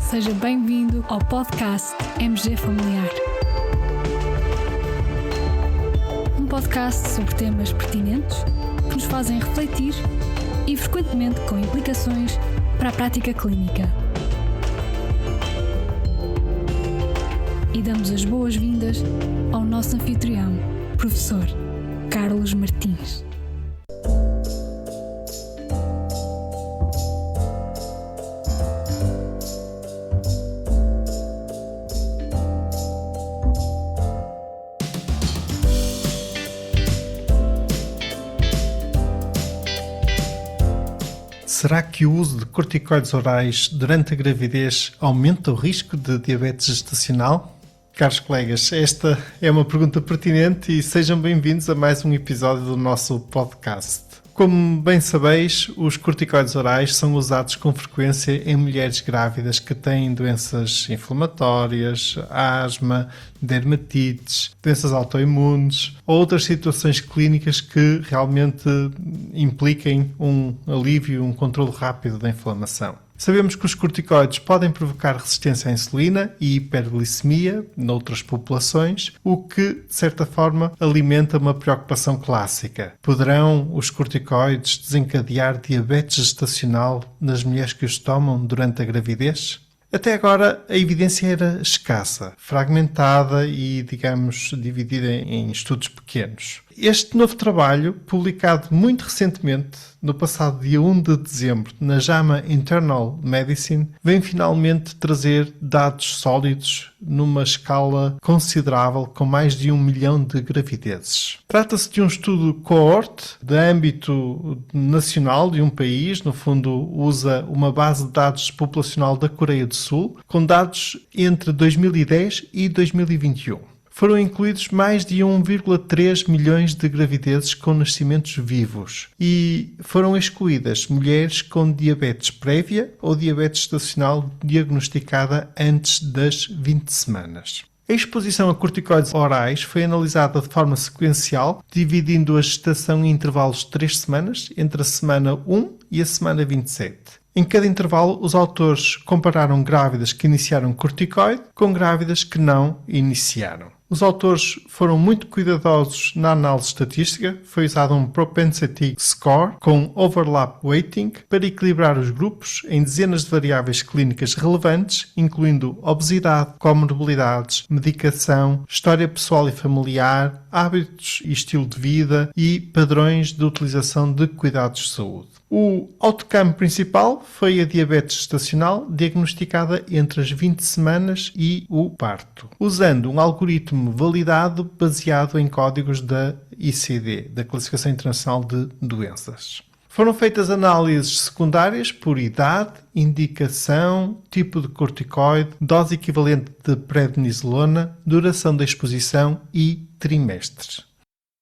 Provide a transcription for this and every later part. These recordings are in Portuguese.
Seja bem-vindo ao podcast MG Familiar. Um podcast sobre temas pertinentes que nos fazem refletir e frequentemente com implicações para a prática clínica. E damos as boas-vindas ao nosso anfitrião, professor Carlos Martins. Será que o uso de corticoides orais durante a gravidez aumenta o risco de diabetes gestacional? Caros colegas, esta é uma pergunta pertinente e sejam bem-vindos a mais um episódio do nosso podcast. Como bem sabeis, os corticoides orais são usados com frequência em mulheres grávidas que têm doenças inflamatórias, asma, dermatites, doenças autoimunes ou outras situações clínicas que realmente impliquem um alívio, um controle rápido da inflamação. Sabemos que os corticoides podem provocar resistência à insulina e hiperglicemia noutras populações, o que, de certa forma, alimenta uma preocupação clássica. Poderão os corticoides desencadear diabetes gestacional nas mulheres que os tomam durante a gravidez? Até agora, a evidência era escassa, fragmentada e, digamos, dividida em estudos pequenos. Este novo trabalho, publicado muito recentemente, no passado dia 1 de dezembro, na JAMA Internal Medicine, vem finalmente trazer dados sólidos numa escala considerável, com mais de 1 milhão de gravidezes. Trata-se de um estudo coorte de âmbito nacional de um país, no fundo usa uma base de dados populacional da Coreia do Sul, com dados entre 2010 e 2021. Foram incluídos mais de 1,3 milhões de gravidezes com nascimentos vivos e foram excluídas mulheres com diabetes prévia ou diabetes gestacional diagnosticada antes das 20 semanas. A exposição a corticoides orais foi analisada de forma sequencial, dividindo a gestação em intervalos de 3 semanas, entre a semana 1 e a semana 27. Em cada intervalo, os autores compararam grávidas que iniciaram corticoide com grávidas que não iniciaram. Os autores foram muito cuidadosos na análise estatística. Foi usado um propensity score com overlap weighting para equilibrar os grupos em dezenas de variáveis clínicas relevantes, incluindo obesidade, comorbilidades, medicação, história pessoal e familiar, hábitos e estilo de vida e padrões de utilização de cuidados de saúde. O outcome principal foi a diabetes gestacional diagnosticada entre as 20 semanas e o parto, usando um algoritmo validado baseado em códigos da ICD, da Classificação Internacional de Doenças. Foram feitas análises secundárias por idade, indicação, tipo de corticoide, dose equivalente de prednisolona, duração da exposição e trimestres.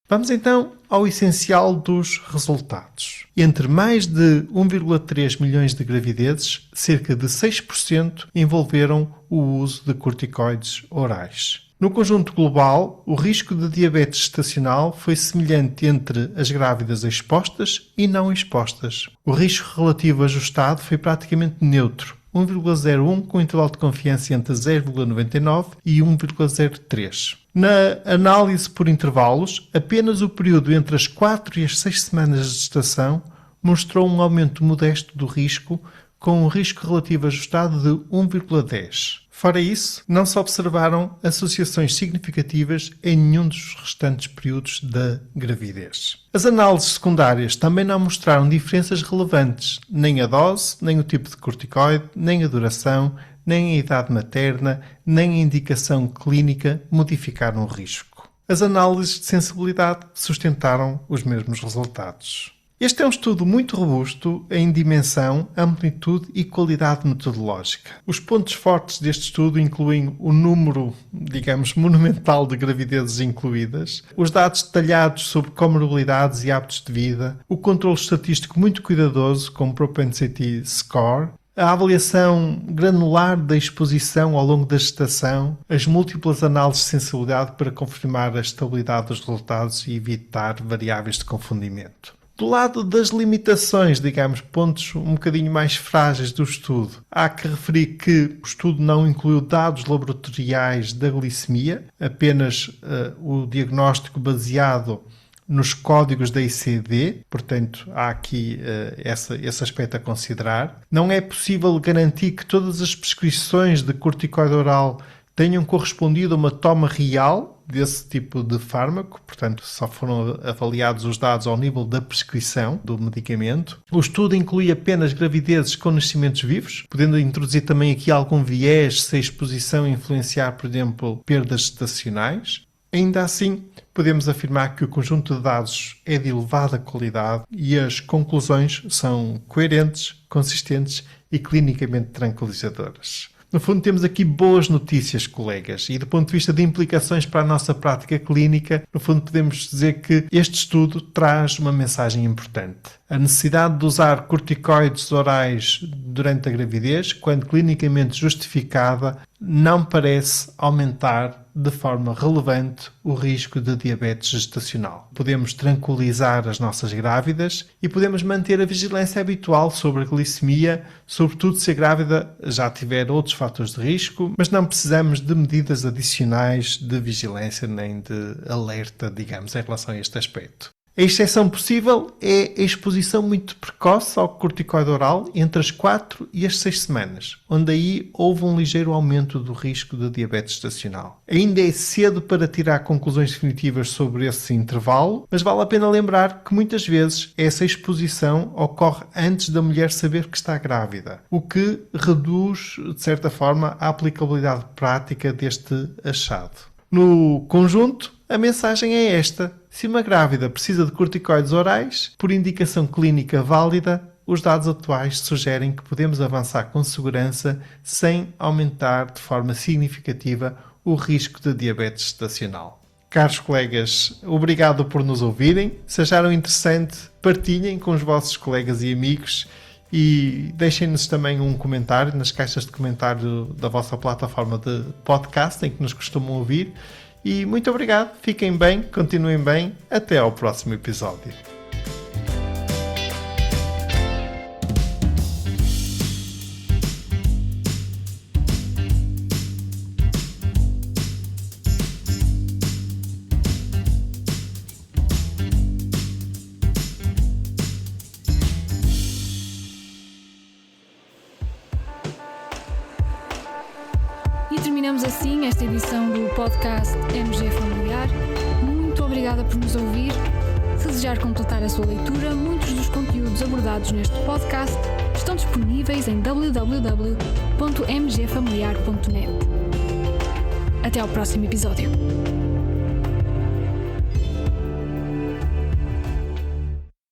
Vamos então ao essencial dos resultados. Entre mais de 1,3 milhões de gravidezes, cerca de 6% envolveram o uso de corticoides orais. No conjunto global, o risco de diabetes gestacional foi semelhante entre as grávidas expostas e não expostas. O risco relativo ajustado foi praticamente neutro, 1,01 com intervalo de confiança entre 0,99 e 1,03. Na análise por intervalos, apenas o período entre as 4 e as 6 semanas de gestação mostrou um aumento modesto do risco, com um risco relativo ajustado de 1,10. Fora isso, não se observaram associações significativas em nenhum dos restantes períodos da gravidez. As análises secundárias também não mostraram diferenças relevantes, nem a dose, nem o tipo de corticoide, nem a duração, nem a idade materna, nem a indicação clínica modificaram o risco. As análises de sensibilidade sustentaram os mesmos resultados. Este é um estudo muito robusto em dimensão, amplitude e qualidade metodológica. Os pontos fortes deste estudo incluem o número, digamos, monumental de gravidezes incluídas, os dados detalhados sobre comorbilidades e hábitos de vida, o controle estatístico muito cuidadoso com o propensity score, a avaliação granular da exposição ao longo da gestação, as múltiplas análises de sensibilidade para confirmar a estabilidade dos resultados e evitar variáveis de confundimento. Do lado das limitações, digamos, pontos um bocadinho mais frágeis do estudo, há que referir que o estudo não incluiu dados laboratoriais da glicemia, apenas o diagnóstico baseado nos códigos da ICD, portanto há aqui esse aspecto a considerar. Não é possível garantir que todas as prescrições de corticoide oral tenham correspondido a uma toma real desse tipo de fármaco, portanto só foram avaliados os dados ao nível da prescrição do medicamento. O estudo inclui apenas gravidezes com nascimentos vivos, podendo introduzir também aqui algum viés se a exposição influenciar, por exemplo, perdas gestacionais. Ainda assim, podemos afirmar que o conjunto de dados é de elevada qualidade e as conclusões são coerentes, consistentes e clinicamente tranquilizadoras. No fundo, temos aqui boas notícias, colegas, e do ponto de vista de implicações para a nossa prática clínica, no fundo podemos dizer que este estudo traz uma mensagem importante. A necessidade de usar corticoides orais durante a gravidez, quando clinicamente justificada, não parece aumentar de forma relevante o risco de diabetes gestacional. Podemos tranquilizar as nossas grávidas e podemos manter a vigilância habitual sobre a glicemia, sobretudo se a grávida já tiver outros fatores de risco, mas não precisamos de medidas adicionais de vigilância nem de alerta, digamos, em relação a este aspecto. A exceção possível é a exposição muito precoce ao corticoide oral entre as 4 e as 6 semanas, onde aí houve um ligeiro aumento do risco de diabetes gestacional. Ainda é cedo para tirar conclusões definitivas sobre esse intervalo, mas vale a pena lembrar que muitas vezes essa exposição ocorre antes da mulher saber que está grávida, o que reduz, de certa forma, a aplicabilidade prática deste achado. No conjunto, a mensagem é esta. Se uma grávida precisa de corticoides orais, por indicação clínica válida, os dados atuais sugerem que podemos avançar com segurança sem aumentar de forma significativa o risco de diabetes gestacional. Caros colegas, obrigado por nos ouvirem. Se acharam interessante, partilhem com os vossos colegas e amigos e deixem-nos também um comentário nas caixas de comentário da vossa plataforma de podcast em que nos costumam ouvir. E muito obrigado, fiquem bem, continuem bem, até ao próximo episódio. E terminamos assim esta edição do podcast MG Familiar. Muito obrigada por nos ouvir. Se desejar completar a sua leitura, muitos dos conteúdos abordados neste podcast estão disponíveis em www.mgfamiliar.net. Até ao próximo episódio.